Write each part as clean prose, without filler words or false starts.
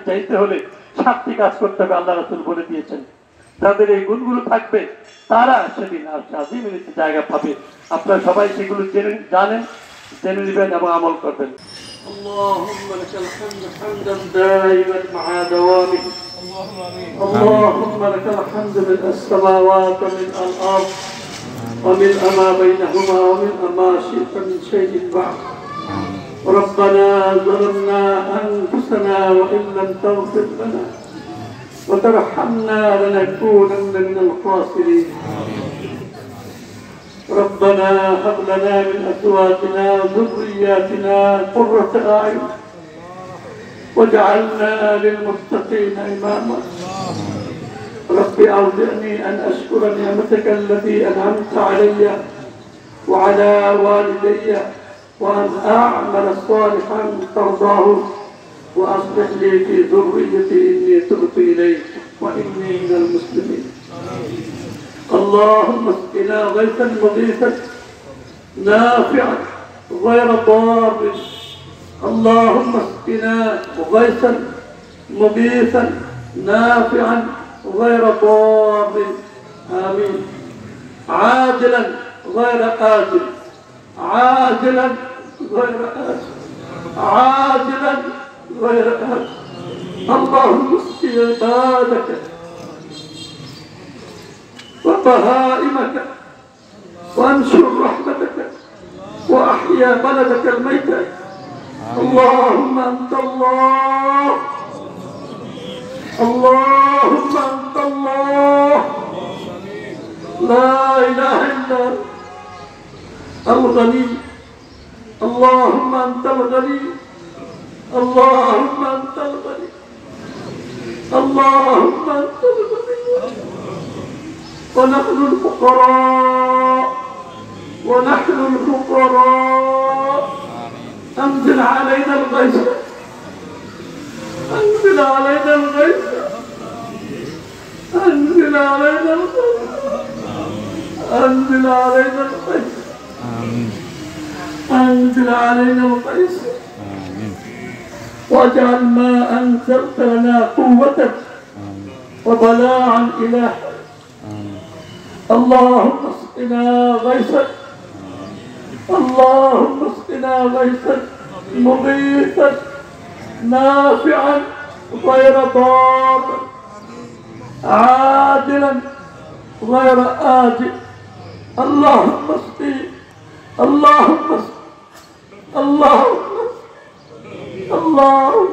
চাইতে হলে 7টি কাজ করতে হবে, আল্লাহ রাসূল বলে দিয়েছেন। যাদের এই গুণগুলো থাকবে তারা সেদিন আজিমের জায়গা পাবে। আপনারা সবাই সেগুলো জানেন, জেনে নেবেন এবং আমল করবেন। اللهم لك الحمد حمدا دائما مع دوامه. اللهم لك الحمد ملء السماوات وملء الارض وملء ما بينهما وملء ما شئت من شيء بعد. ربنا ظلمنا انفسنا وان لم تغفر لنا وترحمنا لنكونن من الخاسرين. ربنا هب لنا من ازواجنا وذرياتنا قرة اعين واجعلنا للمتقين اماما. رب اوزعني ان اشكر نعمتك التي انعمت علي وعلى والدي وان اعمل صالحا ترضاه واصلح لي في ذريتي اني تبت اليك واني من المسلمين. اللهم اسقنا غيثا مغيثا نافعا غير ضار. اللهم اسقنا غيثا مغيثا نافعا غير ضار. امين. عاجلا غير آجل، عاجلا غير آجل، عاجلا غير آجل. اللهم اسق عبادك وبهائمك وانشر رحمتك واحيا بلدك الميت. اللهم انت الله، اللهم انت الله، لا اله الا انت الغني. اللهم انت الغني، اللهم انت الغني، اللهم انت الغني ونحن الفقراء، ونحن الفقراء. انزل علينا الغيث، انزل علينا الغيث، انزل علينا الغيث، انزل علينا الغيث، انزل علينا الغيث. واجعل ما انزلت لنا قوة وضلاعا الى حد. اللهم اسقنا غيثا، اللهم اسقنا غيثا مغيثا نافعا غير ضار، عاجلا غير آجل. اللهم اسقي، اللهم اسقي، اللهم اللهم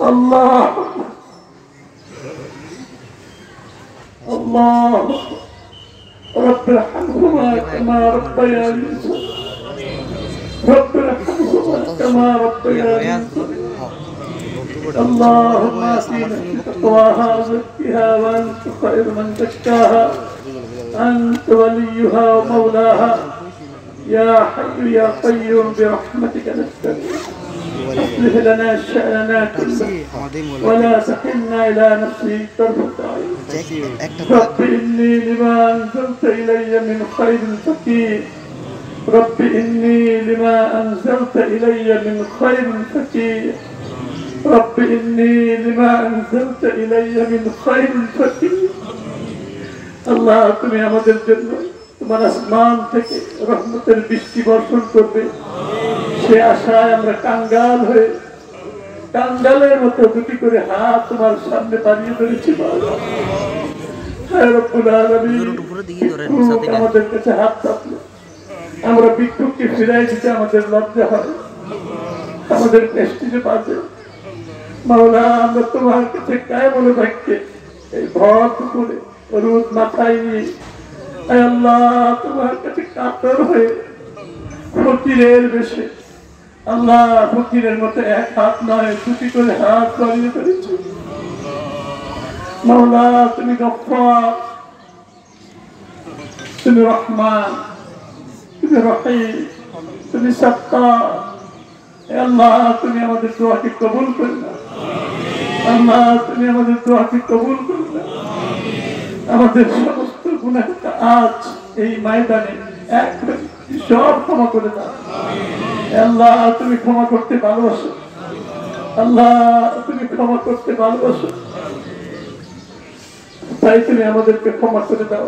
اللهم الله. رب ارحمهما كما ربياني صغيرا، رب ارحمهما كما ربياني صغيرا. اللهم آتنا تقواها وزكها وأنت خير من زكاها، أنت وليها ومولاها. يا حي يا قيوم برحمتك نستغيث، أصلح لنا شأننا كله ولا تكلنا إلى نفسه طرفة عين. رب إني لما أنزلت إلي من خير فقير، رب إني لما أنزلت إلي من خير فقير، رب إني لما أنزلت إلي من خير فقير. আল্লাহ তুমি আমাদের জন্য তোমার আসমান থেকে রহমতের বৃষ্টি বর্ষণ করবে, সে আশায় আমরা কাঙ্গাল হয়ে কাঙ্গালের মতো দুটি করে হাত তোমার সামনে বাড়িয়ে ধরেছি। আমাদের কাছে হাত থাকলে আমরা ভিক্ষুককে ফিরাই দিতে আমাদের লজ্জা হয়, আমাদের প্রেস্টিজে বাজে। মাওলা আমরা তোমার কাছে গায়ে বলে থাকতে এই ভর করে রোদ মাথায় নিয়ে আল্লাহ তোমার কাছে কাতর হয়ে ফকিরের বেশে আল্লাহ ফকিরের মতো এক হাত নয় দুটি করে হাত বাড়িয়ে ধরেছি। মাওলা তুমি গফফার, তুমি রহমান, তুমি রহিম, তুমি সত্তার। আল্লাহ তুমি আমাদের দোয়াকে কবুল করে নাও, আল্লাহ তুমি আমাদের দোয়াকে কবুল করে নাও। আমাদের সমস্ত গুনাহ আজ এই ময়দানে এক সব ক্ষমা করে দাও আল্লাহ। তুমি ক্ষমা করতে ভালোবাসো আল্লাহ, তুমি ক্ষমা করতে ভালোবাসো, তাই তুমি আমাদেরকে ক্ষমা করে দাও।